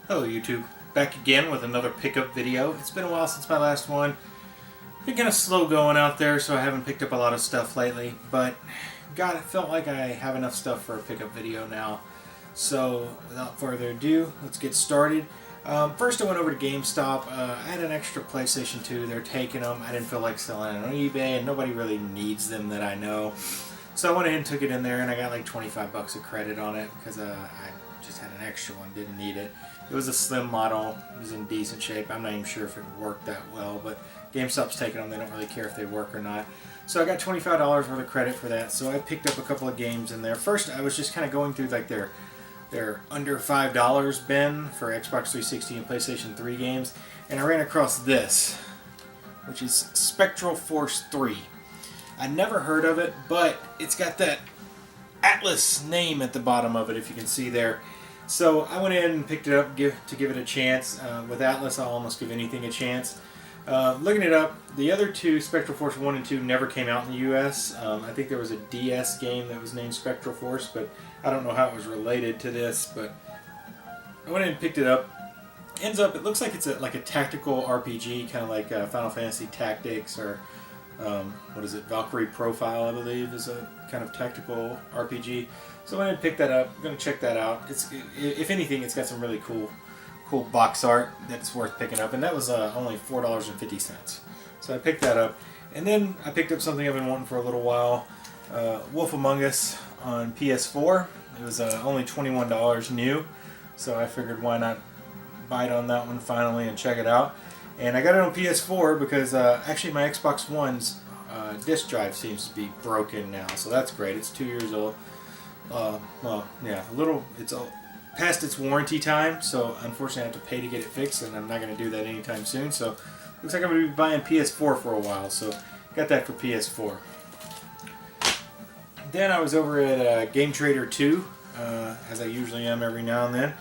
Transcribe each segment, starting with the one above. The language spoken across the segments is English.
Hello YouTube, back again with another pickup video. It's been a while since my last one. Been kind of slow going out there, so I haven't picked up a lot of stuff lately, but God, it felt like I have enough stuff for a pickup video now. So without further ado, let's get started. First I went over to GameStop. I had an extra PlayStation 2, they're taking them. I didn't feel like selling it on eBay, and nobody really needs them that I know. So I went ahead and took it in there, and I got like 25 bucks of credit on it because I just had an extra one, didn't need it. It was a slim model, it was in decent shape. I'm not even sure if it worked that well, but GameStop's taking them, they don't really care if they work or not. So I got $25 worth of credit for that, so I picked up a couple of games in there. First, I was just kind of going through like their under $5 bin for Xbox 360 and PlayStation 3 games, and I ran across this, which is Spectral Force 3. I never heard of it, but it's got that Atlas name at the bottom of it, if you can see there. So I went in and picked it up to give it a chance. With Atlas, I'll almost give anything a chance. Looking it up, the other two, Spectral Force 1 and 2, never came out in the US. I think there was a DS game that was named Spectral Force, but I don't know how it was related to this. But I went in and picked it up. Ends up, it looks like it's like a tactical RPG, kind of like Final Fantasy Tactics or what is it, Valkyrie Profile, I believe, is a kind of tactical RPG. So I went and picked that up. I'm going to check that out. If anything, it's got some really cool box art that's worth picking up, and that was only $4.50. So I picked that up, and then I picked up something I've been wanting for a little while, Wolf Among Us on PS4. It was only $21 new, so I figured why not bite on that one finally and check it out. And I got it on PS4 because actually my Xbox One's disk drive seems to be broken now, so that's great. It's 2 years old. Well, yeah, it's past its warranty time, so unfortunately I have to pay to get it fixed, and I'm not going to do that anytime soon. So looks like I'm going to be buying PS4 for a while, so got that for PS4. Then I was over at Game Trader 2, as I usually am every now and then,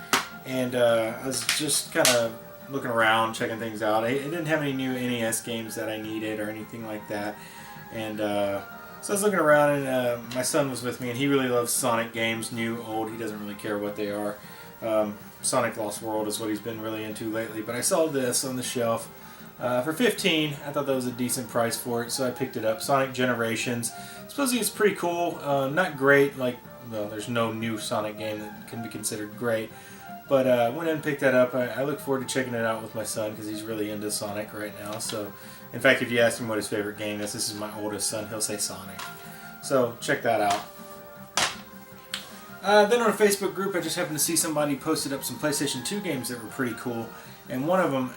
and I was just kind of looking around, checking things out. I didn't have any new NES games that I needed or anything like that, and so I was looking around, and my son was with me, and he really loves Sonic games, new, old. He doesn't really care what they are. Sonic Lost World is what he's been really into lately. But I saw this on the shelf for $15. I thought that was a decent price for it, so I picked it up. Sonic Generations. Supposedly it's pretty cool. Not great, like, well, there's no new Sonic game that can be considered great. But went in and picked that up. I look forward to checking it out with my son because he's really into Sonic right now. So, in fact, if you ask him what his favorite game is, this is my oldest son, he'll say Sonic. So, check that out. Then on a Facebook group, I just happened to see somebody posted up some PlayStation 2 games that were pretty cool. And one of them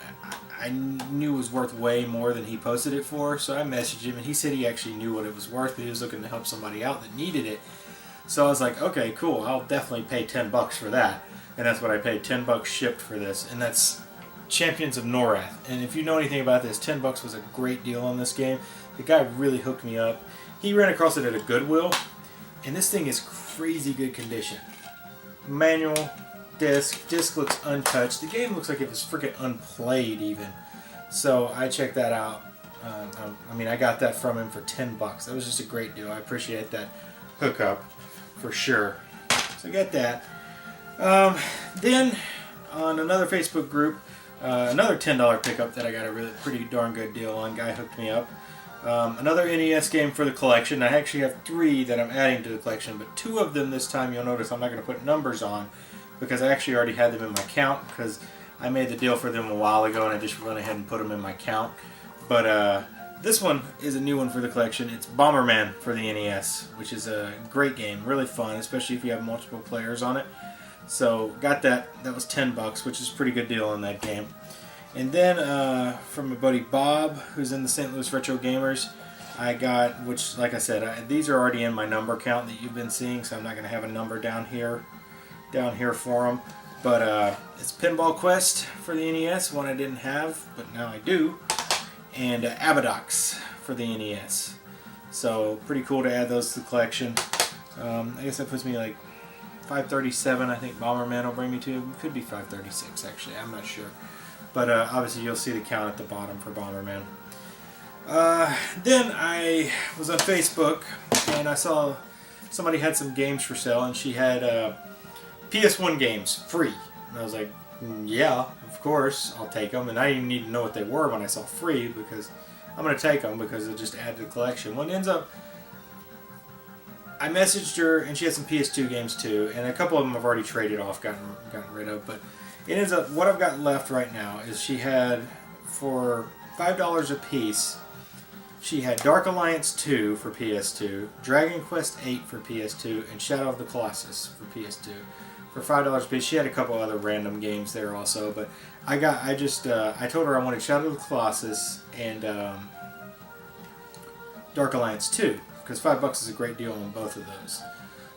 I knew was worth way more than he posted it for. So I messaged him, and he said he actually knew what it was worth, but he was looking to help somebody out that needed it. So I was like, okay, cool, I'll definitely pay 10 bucks for that. And that's what I paid, 10 bucks shipped for this. And that's Champions of Norrath. And if you know anything about this, 10 bucks was a great deal on this game. The guy really hooked me up. He ran across it at a Goodwill, and this thing is crazy good condition. Manual, disc looks untouched. The game looks like it was freaking unplayed even. So I checked that out. I mean, I got that from him for 10 bucks. That was just a great deal. I appreciate that hookup for sure. So I got that. Then on another Facebook group, another $10 pickup that I got a pretty darn good deal on. Guy hooked me up. Another NES game for the collection. I actually have 3 that I'm adding to the collection, but 2 of them this time you'll notice I'm not going to put numbers on because I actually already had them in my count because I made the deal for them a while ago and I just went ahead and put them in my count. But this one is a new one for the collection. It's Bomberman for the NES, which is a great game, really fun, especially if you have multiple players on it. So got that. That was 10 bucks, which is a pretty good deal on that game. And then from my buddy Bob, who's in the St. Louis Retro Gamers, I got, which like I said, these are already in my number count that you've been seeing, so I'm not going to have a number down here for them. But it's Pinball Quest for the NES, one I didn't have, but now I do, and Abadox for the NES. So pretty cool to add those to the collection. I guess that puts me like 537, I think Bomberman will bring me to. It could be 536 actually, I'm not sure. But obviously you'll see the count at the bottom for Bomberman. Then I was on Facebook and I saw somebody had some games for sale, and she had PS1 Games free. And I was like, Yeah, of course, I'll take them. And I didn't need to know what they were when I saw free, because I'm going to take them because they'll just add to the collection. What ends up, I messaged her, and she had some PS2 games too, and a couple of them I've already traded off, gotten rid of, but it ends up, what I've got left right now is she had, for $5 a piece, she had Dark Alliance 2 for PS2, Dragon Quest 8 for PS2, and Shadow of the Colossus for PS2 for $5 a piece. She had a couple other random games there also, but I told her I wanted Shadow of the Colossus and Dark Alliance 2, because $5 is a great deal on both of those.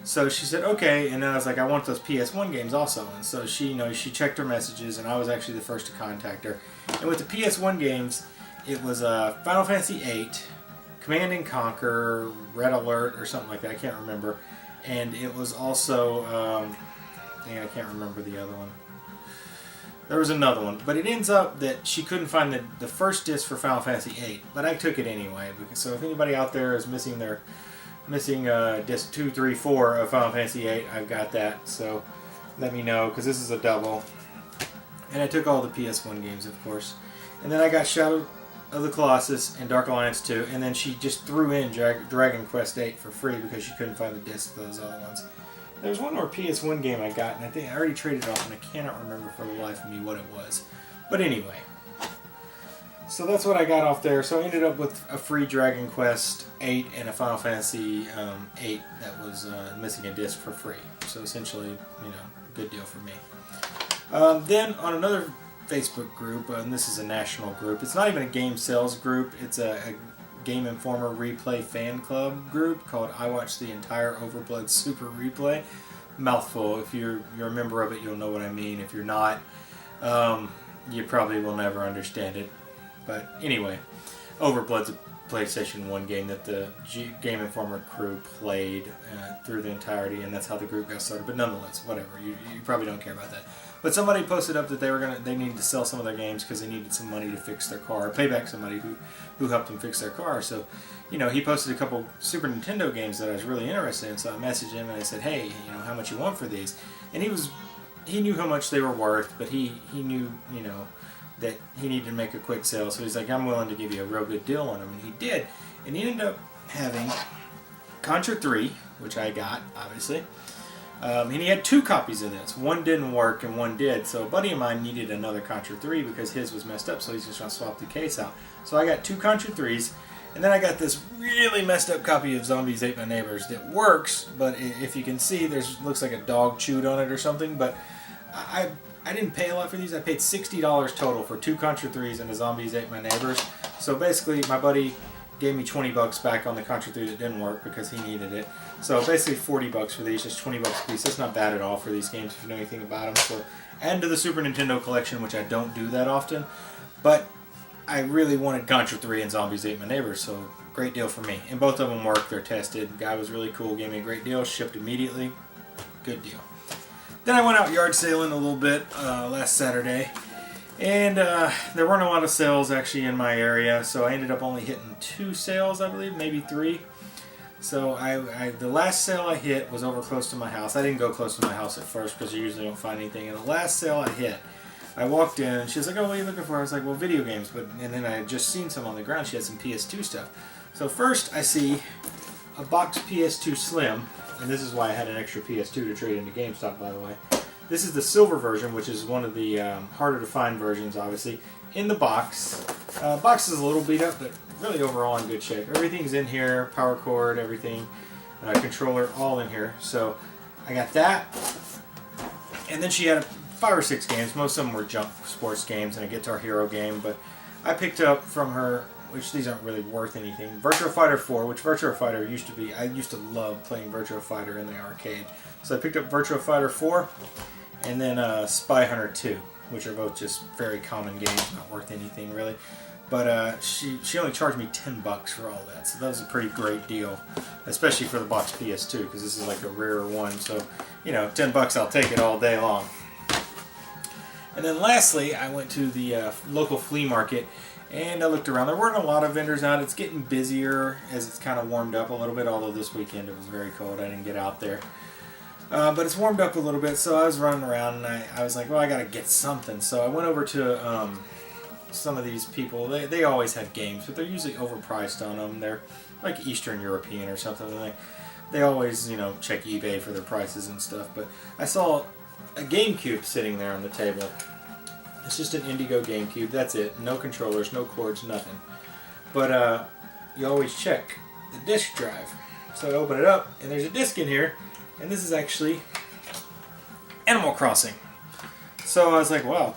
So she said, okay, and then I was like, I want those PS1 games also. And so she checked her messages, and I was actually the first to contact her. And with the PS1 games, it was Final Fantasy VIII, Command & Conquer, Red Alert, or something like that, I can't remember. And it was also, I can't remember the other one. There was another one, but it ends up that she couldn't find the first disc for Final Fantasy VIII, but I took it anyway. So if anybody out there is missing disc 2, 3, 4 of Final Fantasy VIII, I've got that. So let me know, because this is a double. And I took all the PS1 games, of course. And then I got Shadow of the Colossus and Dark Alliance 2, and then she just threw in Dragon Quest 8 for free because she couldn't find the disc for those other ones. There's one more PS1 game I got, and I think I already traded it off, and I cannot remember for the life of me what it was. But anyway, so that's what I got off there. So I ended up with a free Dragon Quest 8 and a Final Fantasy 8 that was missing a disc for free. So essentially, good deal for me. Then on another Facebook group, and this is a national group. It's not even a game sales group. It's a Game Informer Replay fan club group called I Watch the Entire Overblood Super Replay. Mouthful. If you're a member of it, you'll know what I mean. If you're not, you probably will never understand it. But anyway, Overblood's a PlayStation 1 game that the Game Informer crew played through the entirety, and that's how the group got started. But nonetheless, whatever. You probably don't care about that. But somebody posted up that they needed to sell some of their games because they needed some money to fix their car, pay back somebody who helped them fix their car. So, he posted a couple Super Nintendo games that I was really interested in. So I messaged him and I said, hey, how much you want for these? And he knew how much they were worth, but he knew, that he needed to make a quick sale. So he's like, I'm willing to give you a real good deal on them. And he did. And he ended up having Contra 3, which I got, obviously. And he had 2 copies of this. One didn't work and one did. So a buddy of mine needed another Contra 3 because his was messed up, so he's just going to swap the case out. So I got 2 Contra 3s, and then I got this really messed up copy of Zombies Ate My Neighbors that works, but if you can see, looks like a dog chewed on it or something. But I didn't pay a lot for these. I paid $60 total for 2 Contra 3s and a Zombies Ate My Neighbors. So basically, my buddy gave me $20 back on the Contra 3 that didn't work because he needed it. So basically $40 for these, just $20 a piece. That's not bad at all for these games if you know anything about them. So add to the Super Nintendo collection, which I don't do that often. But I really wanted Contra 3 and Zombies Ate My Neighbors, so great deal for me. And both of them work. They're tested. The guy was really cool. Gave me a great deal. Shipped immediately. Good deal. Then I went out yard sailing a little bit last Saturday. And there weren't a lot of sales actually in my area, so I ended up only hitting 2 sales, I believe, maybe 3. So the last sale I hit was over close to my house. I didn't go close to my house at first because you usually don't find anything. And the last sale I hit, I walked in and she was like, oh, what are you looking for? I was like, well, video games. And then I had just seen some on the ground. She had some PS2 stuff. So first I see a box PS2 Slim, and this is why I had an extra PS2 to trade into GameStop, by the way. This is the silver version, which is one of the harder to find versions, obviously. In the box. Box is a little beat up, but really overall in good shape. Everything's in here, power cord, everything, controller, all in here. So I got that. And then she had 5 or 6 games. Most of them were junk sports games and a Guitar Hero game. But I picked up from her, which these aren't really worth anything, Virtua Fighter 4, which Virtua Fighter used to be. I used to love playing Virtua Fighter in the arcade. So I picked up Virtua Fighter 4 and then Spy Hunter 2, which are both just very common games, not worth anything really. But she only charged me $10 for all that, so that was a pretty great deal, especially for the box PS2, because this is like a rarer one. So, $10 I'll take it all day long. And then lastly, I went to the local flea market, and I looked around. There weren't a lot of vendors out. It's getting busier as it's kind of warmed up a little bit, although this weekend it was very cold. I didn't get out there. But it's warmed up a little bit, so I was running around and I was like, well, I gotta get something. So I went over to some of these people. They always have games, but they're usually overpriced on them. They're like Eastern European or something. They always, you know, check eBay for their prices and stuff. But I saw a GameCube sitting there on the table. It's just an Indigo GameCube. That's it. No controllers, no cords, nothing. But you always check the disk drive. So I open it up, and there's a disc in here. And this is actually Animal Crossing. So I was like, wow,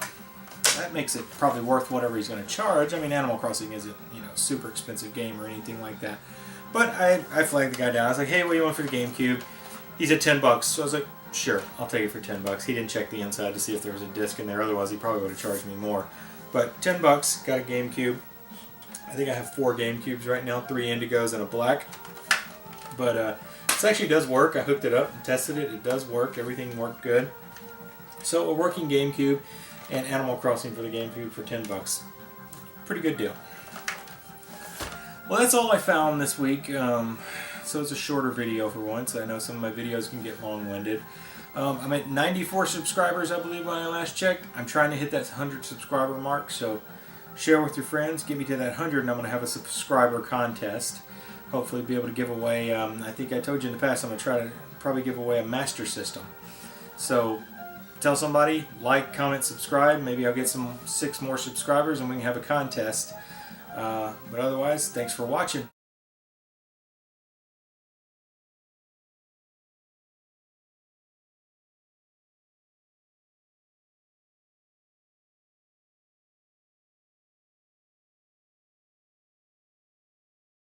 that makes it probably worth whatever he's going to charge. I mean, Animal Crossing isn't, you know, a super expensive game or anything like that. But I flagged the guy down. I was like, hey, what do you want for the GameCube? He said $10. So I was like, sure, I'll take it for $10. He didn't check the inside to see if there was a disc in there. Otherwise, he probably would have charged me more. But $10, got a GameCube. I think I have 4 GameCubes right now, 3 Indigos and a black. But this actually does work. I hooked it up and tested it. It does work. Everything worked good. So a working GameCube and Animal Crossing for the GameCube for $10. Pretty good deal. Well, that's all I found this week. So it's a shorter video for once. I know some of my videos can get long-winded. I'm at 94 subscribers, I believe, when I last checked. I'm trying to hit that 100 subscriber mark, so share with your friends. Get me to that 100, and I'm going to have a subscriber contest. Hopefully be able to give away, I think I told you in the past, I'm going to try to probably give away a Master System. So tell somebody, like, comment, subscribe. Maybe I'll get 6 more subscribers and we can have a contest. But otherwise, thanks for watching.